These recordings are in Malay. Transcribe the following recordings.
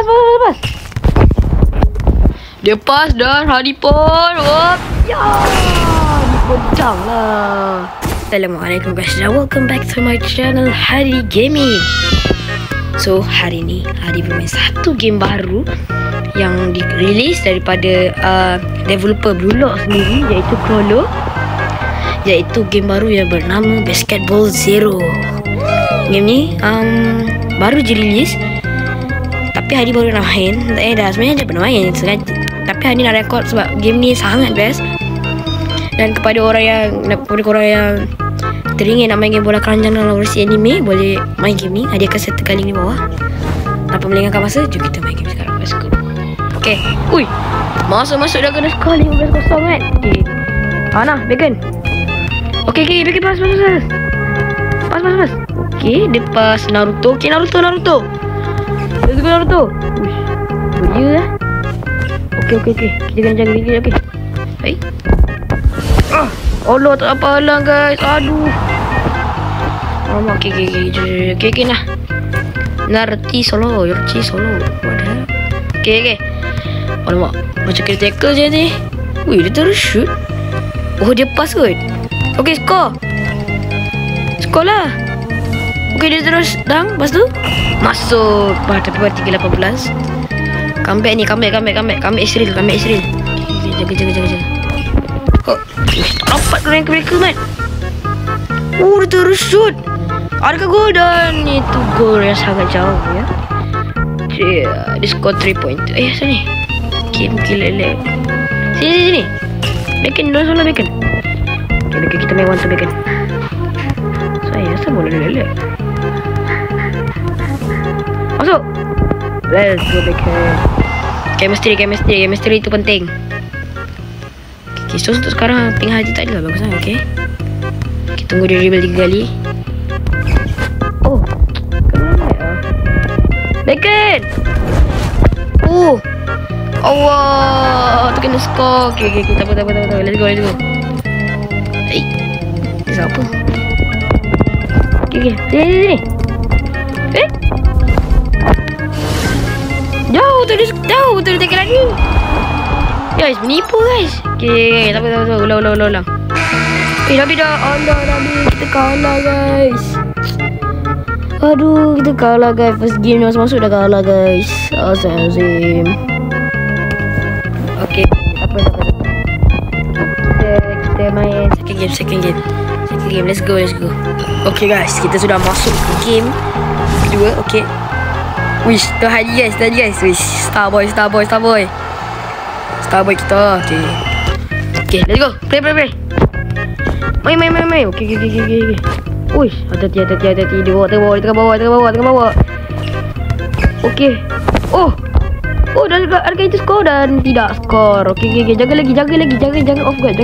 Pas. Dia pas dan Hadi pun. Ya. Pedang lah. Assalamualaikum guys, dan welcome back to my channel Hadi Gaming. So hari ni Hadi bermain satu game baru yang dirilis daripada developer Bluelock sendiri, iaitu Crawler, iaitu game baru yang bernama Basketball Zero. Game ni baru dirilis, tapi Hadi baru nak main. Dah sebenarnya dia pernah main sengaja, tapi Hadi nak rekod sebab game ni sangat best. Dan kepada korang yang teringin nak main game bola keranjang dalam versi anime, boleh main game ni. Hadi akan sertakan link di bawah. Tanpa melengahkan masa, jom kita main game sekarang. Let's go. Okay. Ui, masuk dah kena skor 15-0 kan. Okay. Nah, Bacon. Okay, Bacon pas. Okay, dia pas Naruto. Okay, Naruto. Let's go Naruto. Uish, beria lah. Okay. Kita kena jaga diri. Okay. Baik. Allah, tak apa halang guys. Aduh. Okay nah. Narti solo. Wadah. Okay. Alamak, macam kena tackle je ni. Wih, dia terus shoot. Oh, dia pass kot. Okay, skor lah. Okay, dia terus dang. Lepas tu masuk. Tapi buat 3-18. Comeback ni. Comeback Israel. Okay, jaga. Oh, tak dapat kena yang mereka man. Oh, dia terus shoot. Adakah gol? Dan itu gol yang sangat jauh ya. Dia skor 3 point. Sini. Game lelek. Sini. Bacon, dua solar Bacon. Okay, kita main one to Bacon. Saya rasa bola lelek. Masuk. Let's go Bacon. Chemistry itu penting. Okay, so untuk sekarang tengah Haji tak adalah bagus lah. Okay, kita tunggu dia dribble 3 kali. Oh, Bacon. Oh, Allah, tu kena skor. Okay, tak apa. Let's go. Ni siapa? Okay, sini. Jauh betul dia tekan lagi. Guys, menipu guys. Okay, tak apa. Ulang. Tapi dah Allah, kita kalah guys. Aduh, kita kalah guys. First game masuk dah kalah guys. Azim. Okay, tak apa. Kita main second game. Let's go. Okay guys, kita sudah masuk ke game kedua. Okay. Wish, tu Hadi guys. Wish, Starboy kita. Okay, let's go. Play. Main. Okay. Uish, hati-hati. Dia bawa. Okay. Oh, dah harga itu skor dan tidak skor. Okay. Jaga lagi. Jangan off guard.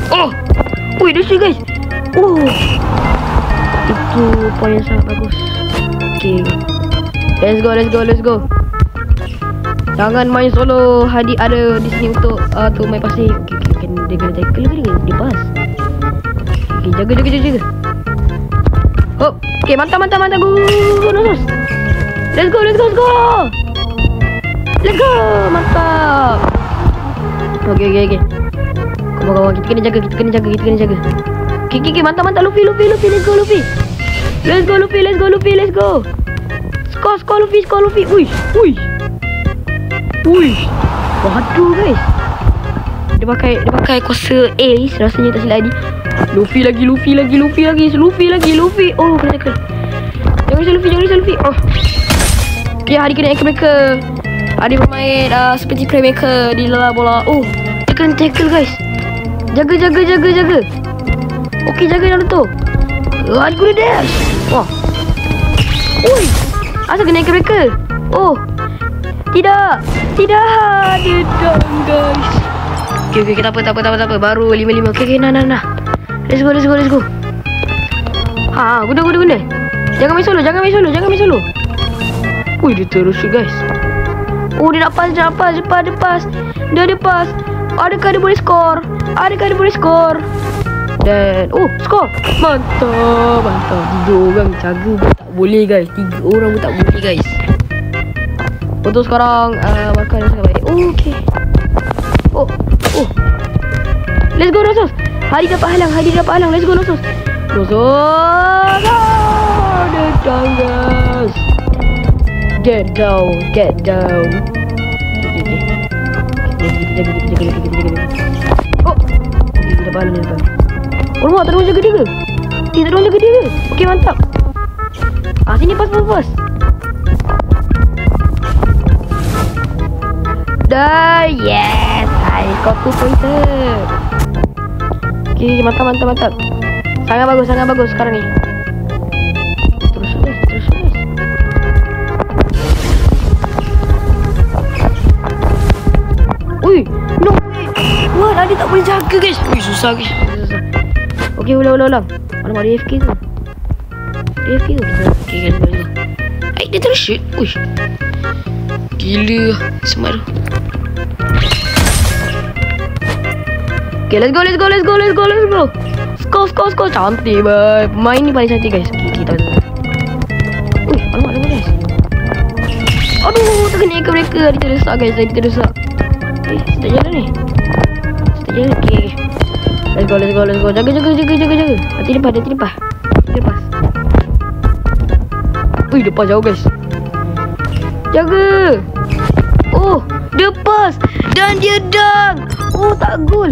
Oh. Wih, dia sih guys. Itu poin yang sangat bagus. Okay. Let's go. Jangan main solo. Hadi ada di sini untuk main passing. Okay. Dia kena tackle ke dia pass. Okay, jaga. Hop. Okay, mantap. Go. Let's go. Mantap. Okay. Kawan-kawan, kita kena jaga. Okay. Mantap. Luffy. Let's go. Skor Luffy. Uish. Waduh guys. Dia pakai kuasa ace rasanya, tak silap Hadi. Luffy lagi. Oh, kena tackle. Jangan risau Luffy. Oh. Okay, Hadi kena ankle breaker. Hadi bermain seperti playmaker di dalam bola. Oh, dia kena tackle guys. Jaga. Okay, jaga Naruto. Hadi guna dash. Wah. Ui. Asal kena ankle breaker. Oh. Tidak. Dia down guys. Okay, kita tak apa. Baru 5-5. Okay, nah. Let's go. Guna. Jangan main solo. Ui, dia terus guys. Oh, dia nak pass. Dia pas. Adakah dia boleh skor? Dan skor. Mantap. 3 orang jaga pun tak boleh guys. 3 orang pun tak boleh guys. Untuk sekarang makan sangat baik. Okay. Let's go Nosos. Hari dapat halang. Let's go Nosos. Datang guys. Get down. Kita dapat halang. Alamak, tak ada orang jaga dia ke? Tak ada orang jaga dia ke? Okay, mantap. Sini pas. Dah, yes. Hai, kau 2 pointer. Okay, mantap. Sangat bagus sekarang ni. Terus. Ui, no way. What? Dia tak boleh jaga guys. Ui, susah guys. Okay, ulang. Alamak, dia AFK tu. Okay, guys, boleh. Dia terus shoot. Ui. Gila. Smart. Okay, let's go. Skor. Cantik, bye. Pemain ni paling cantik, guys. Okay, kita. Ui, alamak, guys. Aduh, terkena ke mereka. Dia terdesak, guys. Tak jalan ni. Okay. Let's go. Jaga. Nanti lepas. Ui, lepas jauh guys. Jaga. Dia pas. Dan dia dang. Tak gol.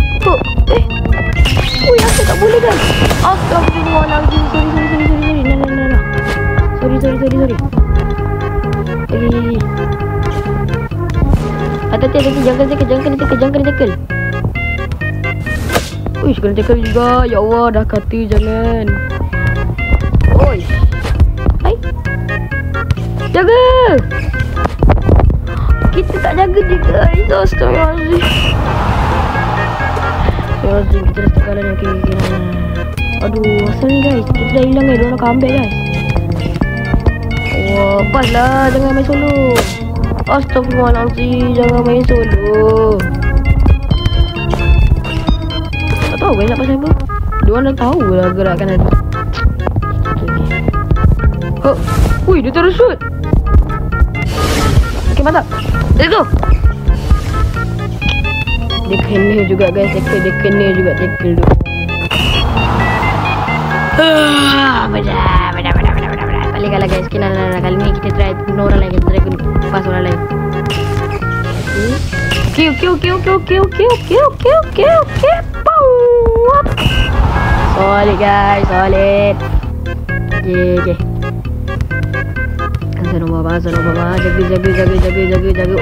Ui, aku tak boleh guys. Astagfirullahaladzim. Sorry. Sorry. Hati-hati. Jangan kena tackle. Ui, kena tackle juga. Ya Allah, dah kata jangan. Oi. Hai. Jaga. Kita tak jaga dia guys. Astagfirullahaladzim. Kita dah tekalan ni. Okay. Aduh, asal ni guys. Kita dah hilang guys. Diorang nak comeback guys. Pas lah. Jangan main solo. Astagfirullahaladzim. Jangan main solo. Tak tahu guys nak pasal apa. Diorang dah tahu lah gerakan tadi. Ui, dia terus shoot. Okay, mantap. Let's go. Dia kena juga guys. Dia kena juga tackle tu. Benar. Balik kalah guys. Okay, nah. Kali ni kita try guna orang lain. Kita try pas orang lain. Okay. Solid guys. Solid. Okay. Asal Obama. Jaga.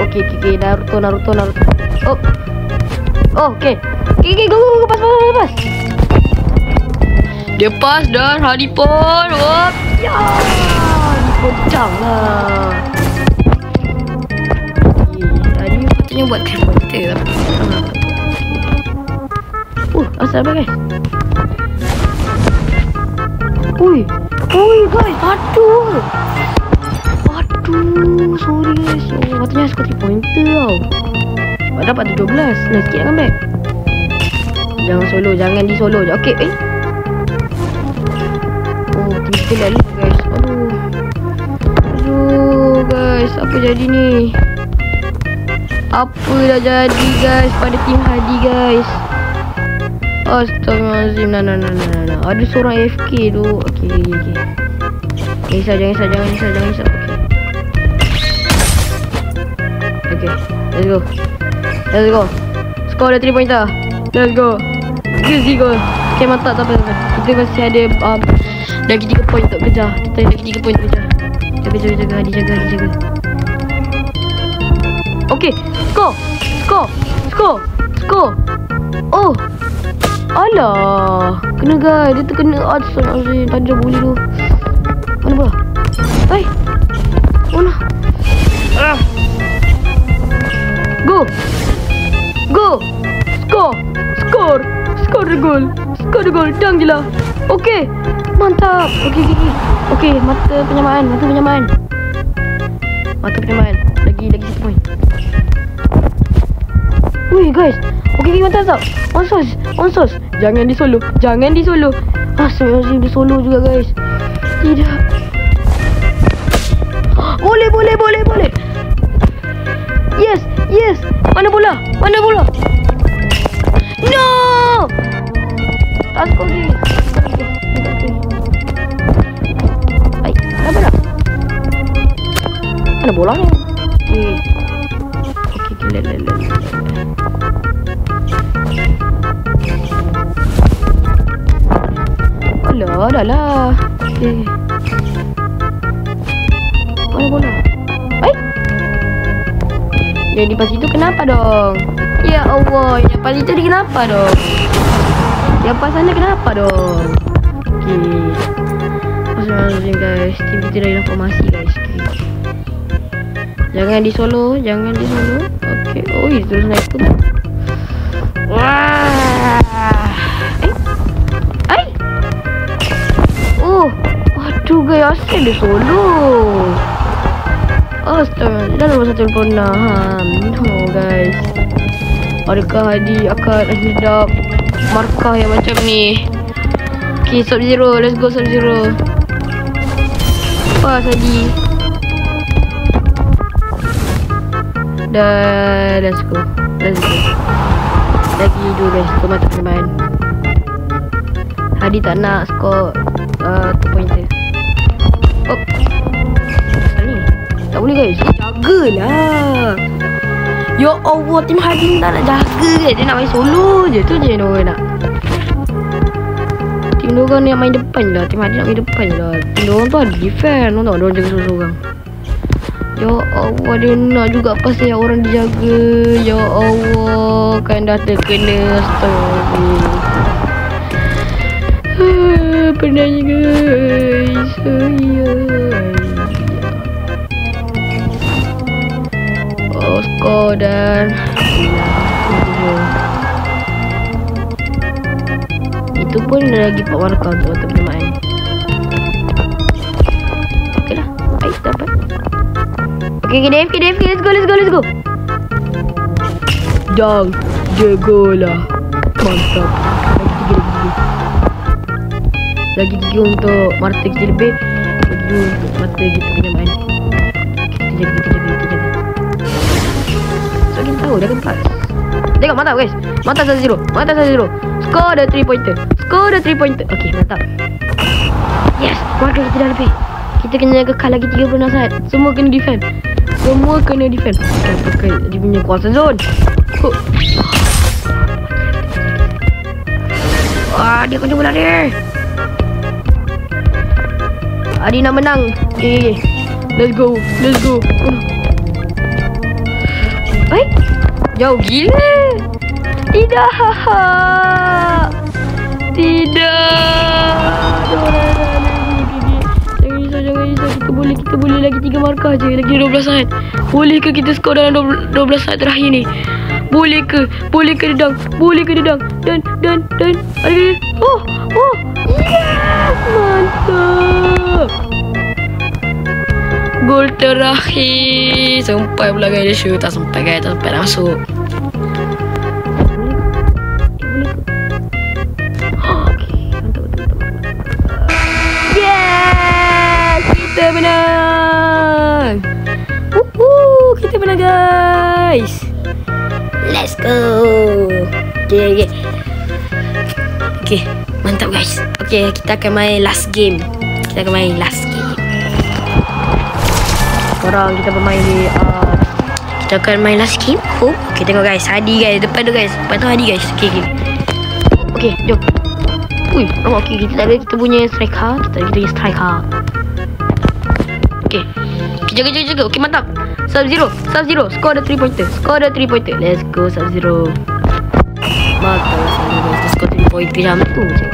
Okay. Naruto. Okay. Go. Pas. Dia pas dan Haripon. Ya. Haripon jangan. Tadi patutnya buat counter. Asal apa guys? Ui guys. Aduh, sorry guys. Patutnya skor 3 pointer tau. Dapat 17. Nah, sikit kan back. Jangan di solo je. Okay. Kita lalu guys. Aduh guys, apa jadi ni? Apa dah jadi guys pada tim Hadi guys? Astagfirullahaladzim. Nah. Ada seorang AFK tu. Okay. Jangan risau. Okay. Let's go. Skor dah 3 pointer. Let's go. Easy goal. Okay, mantap. Tak apa. Kita masih ada lagi 3 poin untuk kejar. Kita lagi 3 poin untuk kejar. Jaga Hadi. Okay. Skor. Alah. Kena guys. Dia terkena odds. Tadi dah boleh tu. Mana bola? Mana? Go. Skor the goal. Dang je lah. Okay. Mantap. Okay. Mata penyamaan. Lagi 1 poin. Ui guys. Okay, atas tau. On source. Jangan di solo. Asyik di solo juga guys. Tidak. Boleh. Yes. Mana bola? No. Tak skor lagi. Mana bola? Mana bolanya? Okey, Alah, dah lah. Okey. Mana bola? Yang di pas itu kenapa dong? Ya Allah, yang pas itu kenapa dong? Yang pas sana kenapa dong? Okey. Masuk guys. Tim kita dah dalam formasi guys. Okay. Jangan di solo. Okey. Oi, terus naik tu. Wah. Oh, waduh guys, asyik dia solo. Astaga, dah nombor 1 pernah. No guys. Adakah Hadi akan hendak markah yang macam ni? Okay, Sub-Zero. Let's go Sub-Zero. Pas Hadi. Dah, let's go. Lagi 2 guys. Skor mata permain. Hadi tak nak skor 2 pointer. Oh. Tak boleh guys. Jagalah. Ya Allah, tim Hadi tak nak jaga guys. Dia nak main solo je. Tu je diorang nak. Tim diorang ni yang main depan je lah. Tim Hadi nak main depan je lah. Tim diorang tu ada defend. Diorang tak diorang jaga seorang-seorang. Ya Allah, dia nak juga pasal yang orang dijaga. Ya Allah, kan dah terkena. Astaga. Penatnya guys. Skor dan itu pun dah lagi 4 markah untuk permain. Okey lah. Baik, dapat. Okey, DFK, let's go. Dang, jagolah. Mantap. Lagi 3 untuk Marta kita lebih. Lagi 2 untuk Marta kita punya main. Kita jaga. Kita tahu dah kan pas. Tengok mantap guys. Mantap 1-0. Skor dah 3 pointer. Okey, mantap. Yes, keluarga kita dah lebih. Kita kena kekal lagi 30 saat. Semua kena defend. Pakai dia punya kuasa zone. Wah, dia kunci bola dia. Adi nak menang. Okay. Let's go. Baik. Jauh gila. Tidak. Jangan risau. Kita boleh lagi 3 markah je. Lagi 12 saat. Boleh ke kita skor dalam 12 saat terakhir ni? Boleh ke dedang? Dan. Oh. Yes. Mantap. Gol terakhir. Sampai pula guys dia shoot. Tak sampai dah masuk. Yes, kita menang. Kita menang guys. Let's go. Okay, mantap guys. Okay, kita akan main last game. Sekarang kita bermain di kita akan main last game. Okay, tengok guys. Hadi guys. Depan tu guys. Depan tu Hadi guys. Okay, jom. Okay, kita ada kita punya striker. Okay, jaga. Okay, mantap. Sub-Zero. Skor ada 3 pointer. Let's go Sub-Zero. Mantap Sub-Zero. Kita skor 3 pointer macam tu je.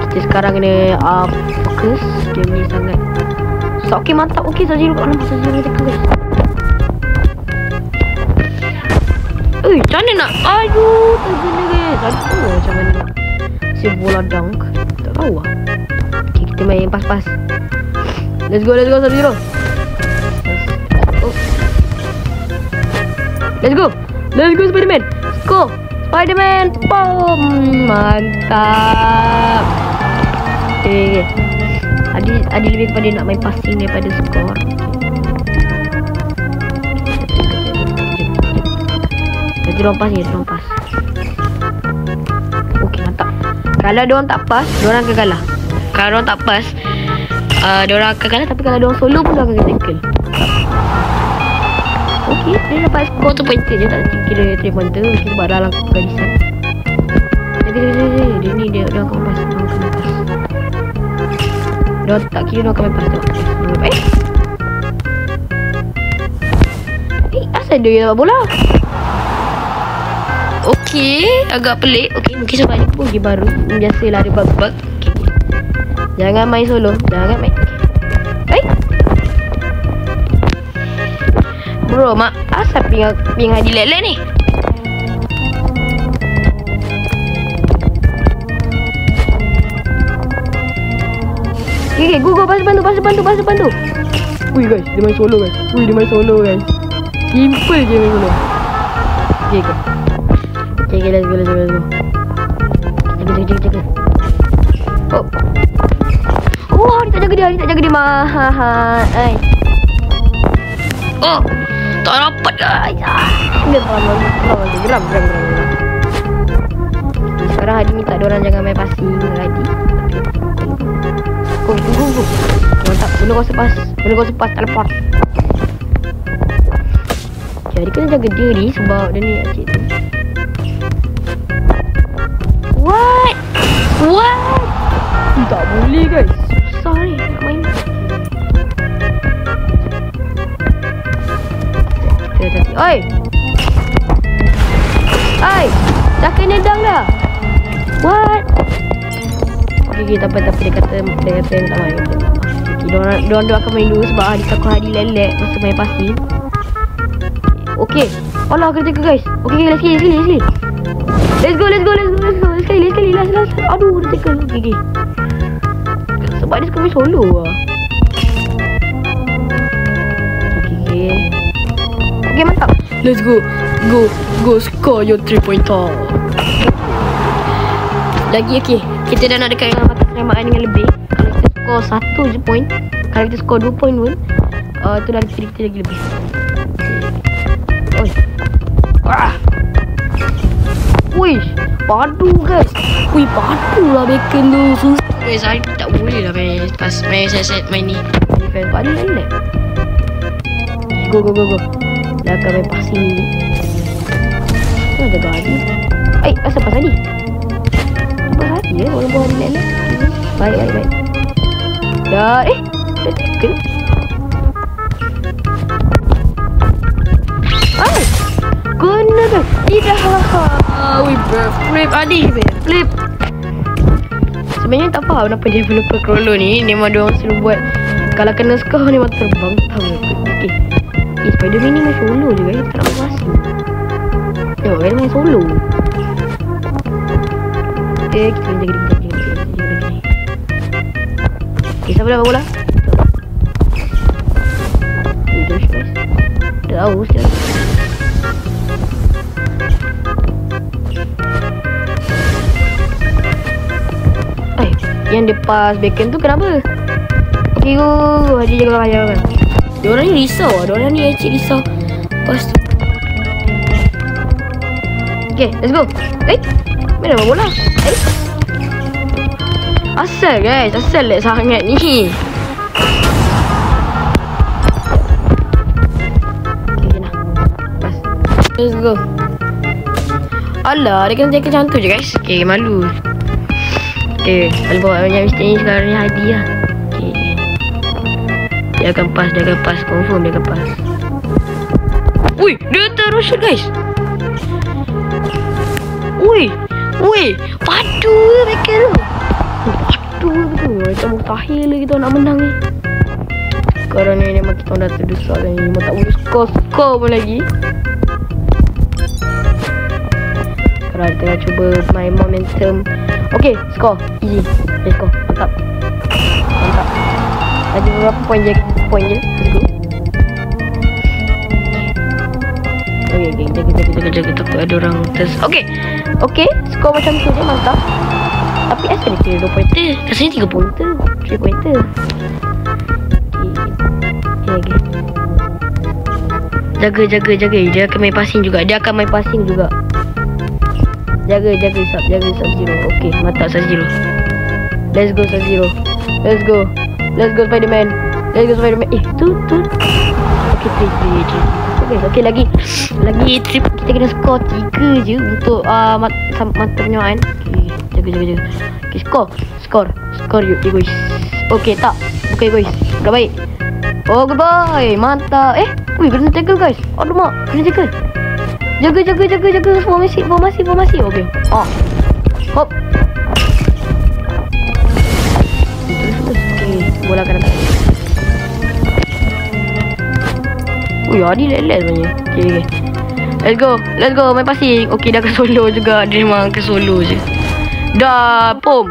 Kita sekarang kena fokus. Game ni sangat. Okay, mantap. Okay, Sub-Zero kat dalam. Sub-Zero dekat guys. Macam mana nak? Aduh, tergena guys. Aduh, macam mana si bola dunk. Tak tahu lah. Okay, kita main pas-pas. Let's go Sub-Zero. Let's go. Let's go Spiderman. Let's go. Spiderman. Boom. Mantap. Okay. Adi lebih kepada nak main passing daripada skor. Dia lompas ni, lompas. Okey, mantap. Kalau dia orang tak pass, dia orang akan kalah. Kalau dia orang tak pass, dia orang akan kalah, tapi kalau dia orang solo pun dia akan tackle. Okey, dia dapat skor tu pointer je, tak kira 3 pointer. Okey, sebab dalam garisan. Dia ni dia akan pass, dia akan pass. Dia tak kira dia akan pass tu. Asal dia dapat bola? Okey, agak pelik. Okey, mungkin sebab ni pun game baru. Biasalah ada bug-bug. Okay. Jangan main solo. Jangan main. Baik. Bro, mak asal ping Hadi lelek ni? Okay, go bantu. Ui guys, dia main solo guys. Simple je main solo. Okay. Okay, let's go. Jaga. Oh, dia tak jaga dia. Mahal. Oh, tak dapat guys. Dia geram. Sekarang Hadi minta diorang jangan main passing Hadi. Go. Mantap, belum kau sepas teleport. Jadi kena jaga dia ni sebab dia ni acik tu. What? Tak boleh guys. Susah ni nak main. Oi. Dah kena dang dah. What? Okay, tak apa. Dia kata tak main. Okay, diorang akan main dulu sebab Hadi takut Hadi lelek masa main passing. Okay. Alah, kena jaga guys. Okay, let's go. Let's go. Sekali. Last. Aduh, dia tackle. Okay. Sebab dia suka main solo lah. Okay, mantap. Let's go. Go score your 3-pointer. Lagi okay. Kita dah nak dekat dengan mata kesenamaan dengan lebih. Kalau kita score 1 je point, kalau kita score 2 point pun, tu dah kita lagi lebih. Oi. Wish, padu guys. Padu lah bacon tu. Susah guys, saya tak boleh lah main set main ni. Defense padu lelek. Go. Dah akan main passing ni. Mana jaga Hadi? Asal pas Hadi? Pas Hadi ya, walaupun Hadi lelek. Baik. Dah tackle. Guna tu. Tidak. Flip Hadi. Flip. Sebenarnya tak faham kenapa developer Crawler ni memang dia orang selalu buat kalau kena skor ni memang terbang. Okay. Spiderman ni main solo je guys. Tak nak main passing. Tengok guys main solo. Okay, kita jaga. Okay, siapa dapat bola? Josh guys. Dah aus je. Yang dia pass bacon tu kenapa? Okay, go. Hadi jaga. Diorang ni risau lah. Diorang ni actually risau. Pass tu. Okay, let's go. Mana dapat bola? Asal guys. Asal lag sangat ni. Okay, nah. Pass. Let's go. Alah, dia kena jaga macam tu je guys. Okay, malu. Okay, kalau bawa banyak mistake ni sekarang ni Hadi lah. Okay. Dia akan pass. Confirm dia akan pass. Ui, dia terus shoot guys. Ui, padu bacon tu. Padu betul. Macam mustahil lah kita nak menang ni. Sekarang ni memang kita dah terdesak ni. Memang tak boleh skor pun lagi. Sekarang kita tengah cuba main momentum. Okay, score. Easy. Let's go. Mantap. Lagi beberapa point je. Let's go. Okay, jaga. Takut ada orang Okay, skor macam tu je, mantap. Tapi asal dia kira 2 pointer? Rasanya 3 pointer, 3 pointer. Okay. Jaga. Dia akan main passing juga. Jaga Sub-Zero. Okay, mantap Sub-Zero. Let's go Sub-Zero. Let's go Spider-Man. Tu. Okay, 3. Okay, lagi trip. Kita kena skor 3 je untuk mata penyamaan. Okay, jaga. Okay, skor you guys. Okay, tak. Okay guys, dah baik. Oh, goodbye. Mantap. Kena tackle guys. Aduh mak, kena tackle. Jaga. Formasi. Okay. Hop. Okay, bola akan datang. Adi lelek sebenarnya. Okay. Let's go. Main passing. Okay, dah ke solo juga. Dia memang ke solo je. Dah. Hop.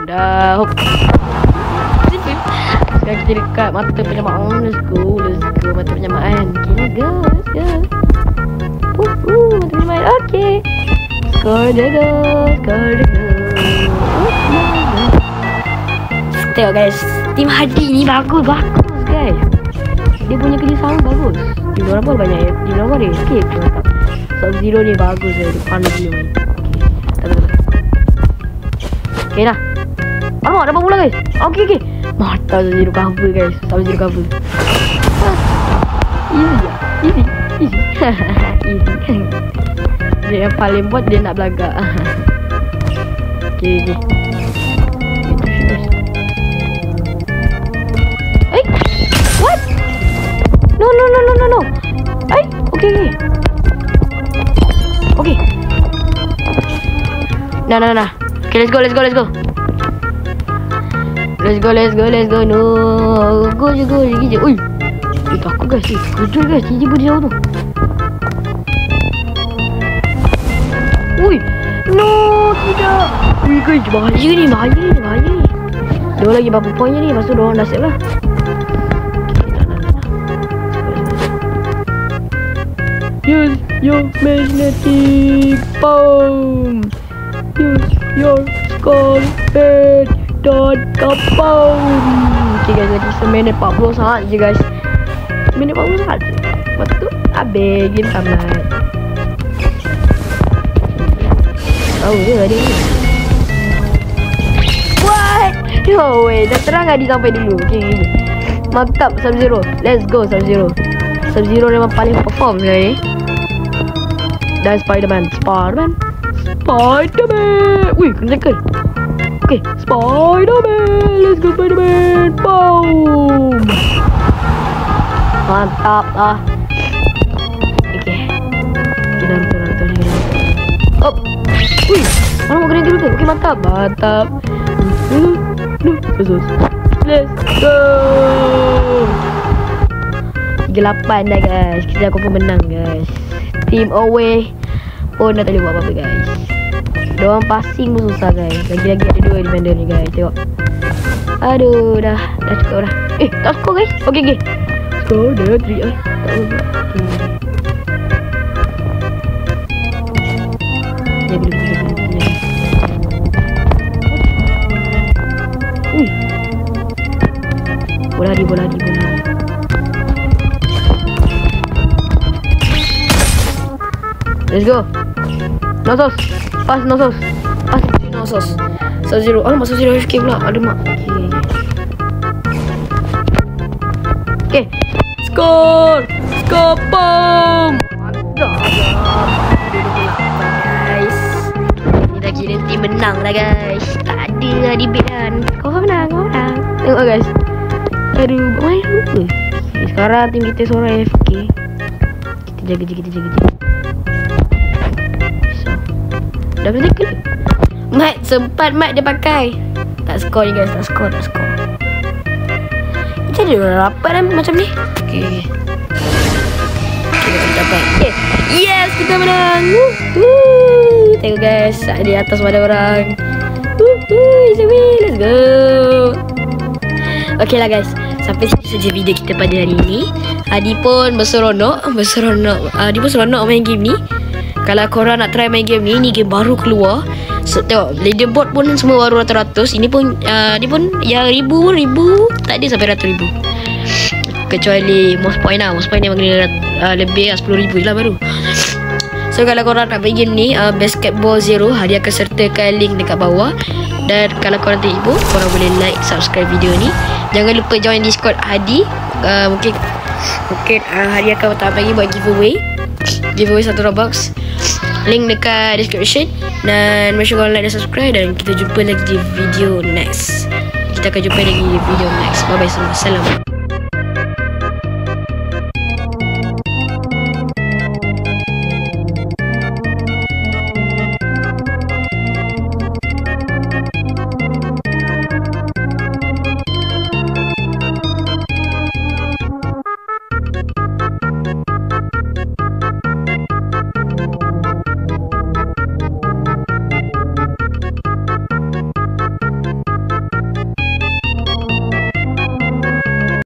Sekarang kita dekat mata penyamaan. Let's go. Mata penyamaan. Okay, let's go. Mata penyamaan. Okay. Skor jaga. Tengok guys, tim Hadi ni bagus guys. Dia punya kerjasama bagus. Di luar bol banyak ya. Di luar bol dia escape. Sub-Zero ni bagus dia. Dia pandai dia main. Okay dah. Alamak, dapat bola guys. Okay. Mantap Sub-Zero cover guys. Sub-Zero cover. Easy. Easy. Dia yang paling buat dia nak belagak. Okay. What? No. Okay. Nah. Okay, let's go. No. Go je. Ui. Takut guys. Kejut guys. Tiba-tiba dia jauh tu. Ui. No, tidak. Ui guys, bahaya ni. Dia lagi berapa poinnya ni? Lepas tu diorang dah save lah. Use your magnetic bomb. Use your skull head dot bomb. Okay guys, lagi seminit 40 saat je guys. Minit 40 saat je. Lepas tu habis game tamat. Tahu je ada ni. What? No way. Dah terang Adi sampai dulu. Okay. Mantap Sub-Zero. Let's go Sub-Zero. Sub-Zero memang paling perform sekali. Dan Spider-Man. Wih, kena tackle. Okay, Spider-Man. Let's go Spider-Man. Boom. Mantap lah. Okay. Kita nonton. Hop. Wih, mana mau kena dulu tu? Okay, mantap. Let's go. 38 dah guys. Kita dah confirm menang guys. Team away pun dah tak boleh buat apa-apa guys. Diorang passing pun susah guys. Lagi-lagi ada 2 defender ni guys. Tengok. Aduh, dah cukup dah. Tak skor guys. Okay. Skor dia 3. Tak boleh buat. Ui. Bola di. Let's go. Nosos. Pas Nosos. Sub-Zero. Alamak, Sub-Zero AFK pula. Aduh mak. Okay. Skor boom. Mantap. Guys. Ni dah kira tim menang dah guys. Tak ada lah debate kan. Kau menang. Tengok guys. Aduh, main lupa. Sekarang tim kita seorang AFK. Kita jaga. Dah boleh tackle. Mat sempat dia pakai. Tak skor ni guys, tak skor. Macam mana dia rapat kan macam ni? Okay, kita dapat. Yes, kita menang. Tengok guys, di atas ada orang. It's a win. Let's go. Okay lah guys, Sampai sini saja video kita pada hari ini. Hadi pun berseronok Hadi pun seronok main game ni. Kalau korang nak try main game ni game baru keluar. So, tengok leaderboard pun semua baru ratus-ratus. Ini pun dia pun yang ribu tak ada sampai ratus ribu. Kecuali most point lah. Most point dia kena lebih 10,000 je lah baru. So kalau korang nak main game ni Basketball Zero, Hadi akan sertakan link dekat bawah. Dan kalau korang terhibur, korang boleh like, subscribe video ni. Jangan lupa join Discord Hadi. Mungkin Hadi akan tak bagi buat giveaway satu Robux. Link dekat description. Dan make sure korang like dan subscribe. Dan kita jumpa lagi di video next. Bye bye semua. Salam.